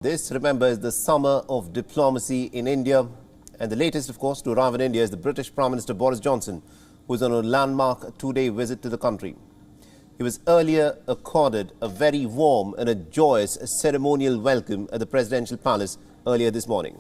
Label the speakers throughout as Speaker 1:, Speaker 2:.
Speaker 1: This, remember, is the summer of diplomacy in India. And the latest, of course, to arrive in India is the British Prime Minister Boris Johnson, who is on a landmark two-day visit to the country. He was earlier accorded a very warm and a joyous ceremonial welcome at the presidential palace earlier this morning.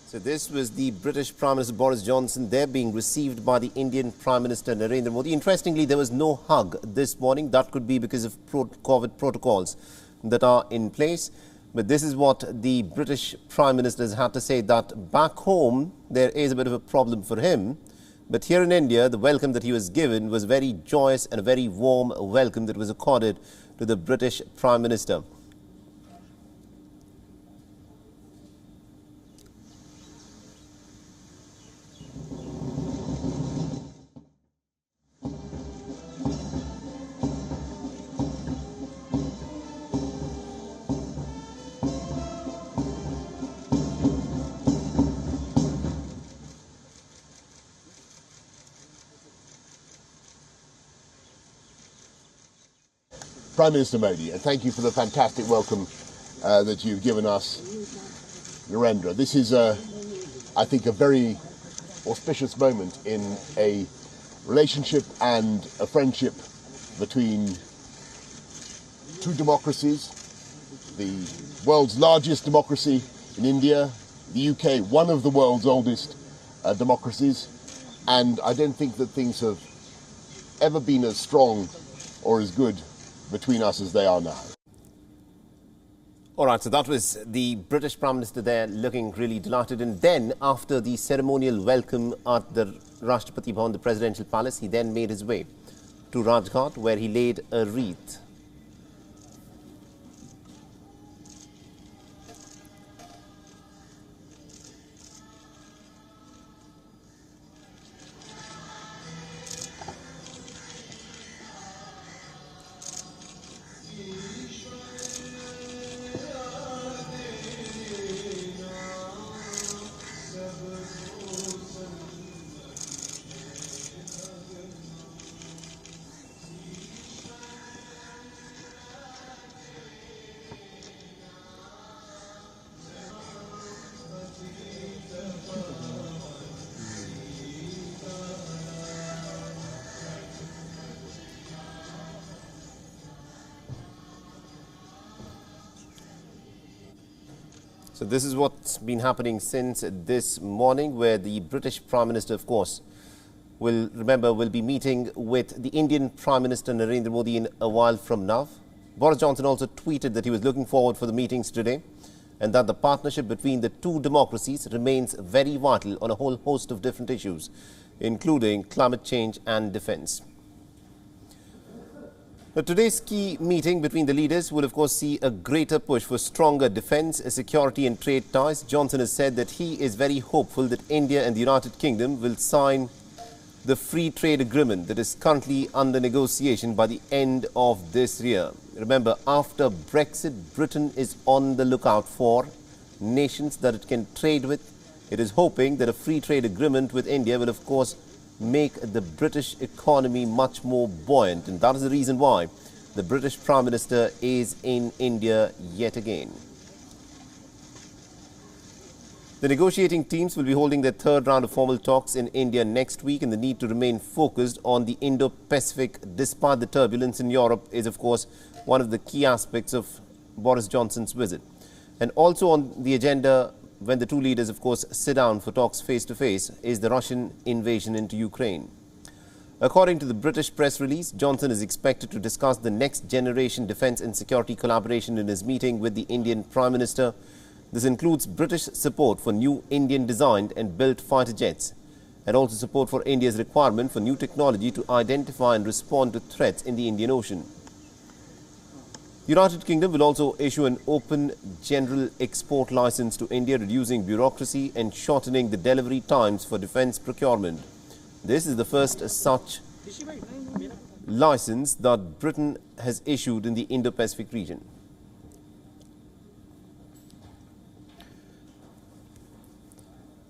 Speaker 1: So this was the British Prime Minister Boris Johnson there being received by the Indian Prime Minister Narendra Modi. Interestingly, there was no hug this morning. That could be because of COVID protocols that are in place. But this is what the British Prime Minister has had to say, that back home there is a bit of a problem for him. But here in India, the welcome that he was given was very joyous and a very warm welcome that was accorded to the British Prime Minister.
Speaker 2: Prime Minister Modi, and thank you for the fantastic welcome that you've given us, Narendra. This is, I think, a very auspicious moment in a relationship and a friendship between two democracies, the world's largest democracy in India, the UK, one of the world's oldest democracies, and I don't think that things have ever been as strong or as good between us as they are now.
Speaker 1: All right, so that was the British Prime Minister there looking really delighted. And then after the ceremonial welcome at the Rashtrapati Bhavan, the presidential palace, he then made his way to Rajghat, where he laid a wreath. So this is what's been happening since this morning, where the British Prime Minister, of course, will be meeting with the Indian Prime Minister Narendra Modi in a while from now. Boris Johnson also tweeted that he was looking forward for the meetings today and that the partnership between the two democracies remains very vital on a whole host of different issues, including climate change and defence. Now, today's key meeting between the leaders will, of course, see a greater push for stronger defence, security and trade ties. Johnson has said that he is very hopeful that India and the United Kingdom will sign the free trade agreement that is currently under negotiation by the end of this year. Remember, after Brexit, Britain is on the lookout for nations that it can trade with. It is hoping that a free trade agreement with India will, of course, make the British economy much more buoyant, and that is the reason why the British Prime Minister is in India yet again. The negotiating teams will be holding their third round of formal talks in India next week, and the need to remain focused on the Indo-Pacific despite the turbulence in Europe is, of course, one of the key aspects of Boris Johnson's visit. And also on the agenda, when the two leaders, of course, sit down for talks face-to-face, is the Russian invasion into Ukraine. According to the British press release, Johnson is expected to discuss the next-generation defence and security collaboration in his meeting with the Indian Prime Minister. This includes British support for new Indian-designed and built fighter jets, and also support for India's requirement for new technology to identify and respond to threats in the Indian Ocean. The United Kingdom will also issue an open general export license to India, reducing bureaucracy and shortening the delivery times for defence procurement. This is the first such license that Britain has issued in the Indo-Pacific region.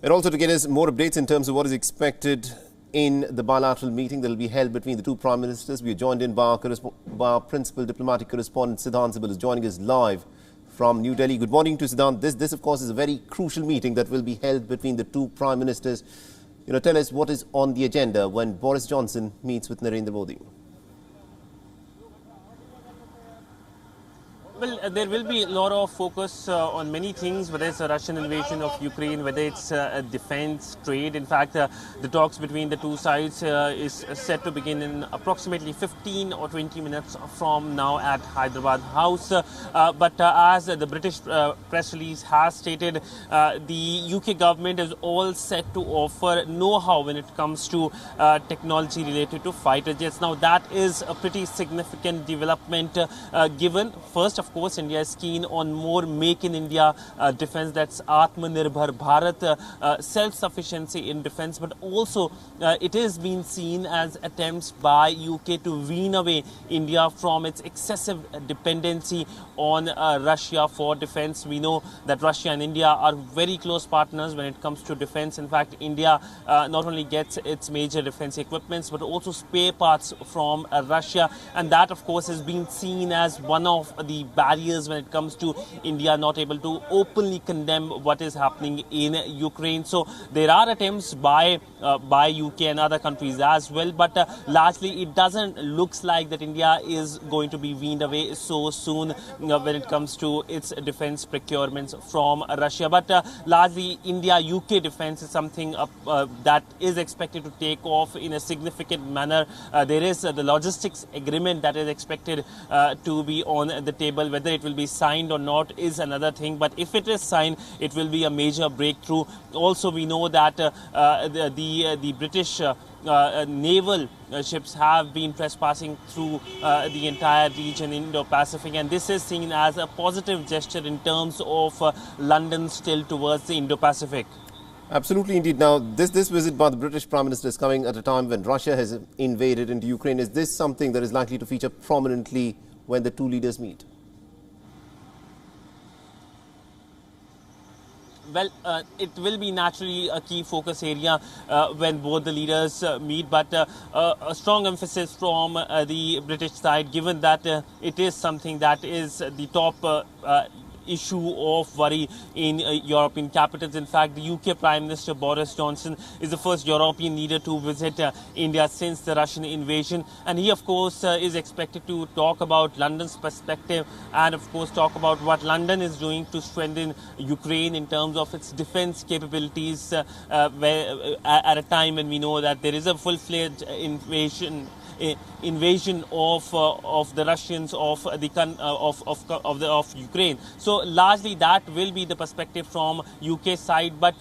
Speaker 1: And also to get us more updates in terms of what is expected in the bilateral meeting that will be held between the two Prime Ministers, we are joined in by our principal diplomatic correspondent, Siddhant Sibal, is joining us live from New Delhi. Good morning to Siddhant. This, of course, is a very crucial meeting that will be held between the two Prime Ministers. Tell us what is on the agenda when Boris Johnson meets with Narendra Modi.
Speaker 3: Well, there will be a lot of focus on many things, whether it's a Russian invasion of Ukraine, whether it's a defense, trade. In fact, the talks between the two sides is set to begin in approximately 15 or 20 minutes from now at Hyderabad House. But as the British press release has stated, the UK government is all set to offer know-how when it comes to technology related to fighter jets. Now, that is a pretty significant development given, first, of course, India is keen on more Make in India defense, that's Atmanirbhar Bharat, self-sufficiency in defense, but also it is being seen as attempts by UK to wean away India from its excessive dependency on Russia for defense. We know that Russia and India are very close partners when it comes to defense. In fact, India not only gets its major defense equipments, but also spare parts from Russia, and that, of course, is being seen as one of the barriers when it comes to India not able to openly condemn what is happening in Ukraine. So there are attempts by UK and other countries as well, but largely it doesn't looks like that India is going to be weaned away so soon when it comes to its defense procurements from Russia. But largely India-UK defense is something that is expected to take off in a significant manner. There is the logistics agreement that is expected to be on the table. Whether it will be signed or not is another thing, but if it is signed, it will be a major breakthrough. Also, we know that the British naval ships have been trespassing through the entire region, Indo-Pacific, and this is seen as a positive gesture in terms of London's tilt towards the Indo-Pacific.
Speaker 1: Absolutely, indeed. Now, this visit by the British Prime Minister is coming at a time when Russia has invaded into Ukraine. Is this something that is likely to feature prominently when the two leaders meet?
Speaker 3: Well, it will be naturally a key focus area when both the leaders meet, but a strong emphasis from the British side, given that it is something that is the top issue of worry in European capitals. In fact, the UK Prime Minister Boris Johnson is the first European leader to visit India since the Russian invasion, and he, of course, is expected to talk about London's perspective and, of course, talk about what London is doing to strengthen Ukraine in terms of its defense capabilities at a time when we know that there is a full-fledged invasion of the Russians of Ukraine. So largely that will be the perspective from UK side. But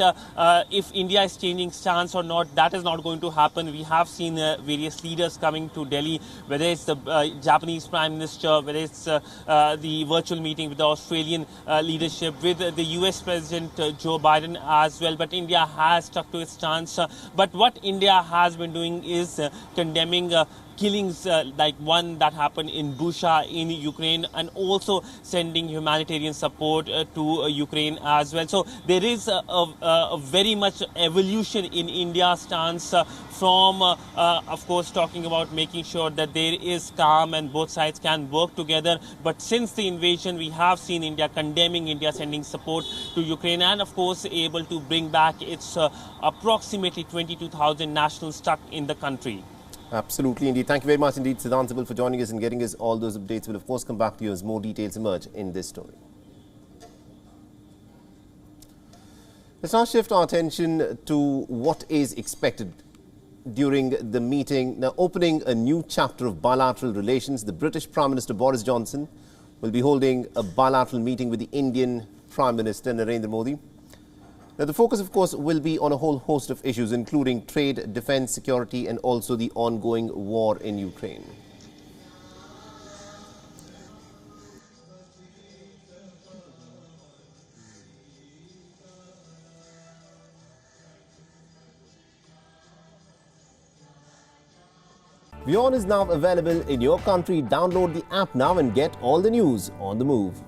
Speaker 3: if India is changing stance or not, that is not going to happen. We have seen various leaders coming to Delhi, whether it's the Japanese Prime Minister, whether it's the virtual meeting with the Australian leadership, with the US President Joe Biden as well. But India has stuck to its stance. But what India has been doing is condemning killings like one that happened in Busha in Ukraine, and also sending humanitarian support to Ukraine as well. So there is a very much evolution in India's stance from, of course, talking about making sure that there is calm and both sides can work together. But since the invasion, we have seen India condemning, India sending support to Ukraine, and, of course, able to bring back its approximately 22,000 nationals stuck in the country.
Speaker 1: Absolutely, indeed. Thank you very much indeed, Siddhant Sibal, for joining us and getting us all those updates. We'll, of course, come back to you as more details emerge in this story. Let's now shift our attention to what is expected during the meeting. Now, opening a new chapter of bilateral relations, the British Prime Minister Boris Johnson will be holding a bilateral meeting with the Indian Prime Minister Narendra Modi. Now, the focus, of course, will be on a whole host of issues, including trade, defense, security, and also the ongoing war in Ukraine. WION is now available in your country. Download the app now and get all the news on the move.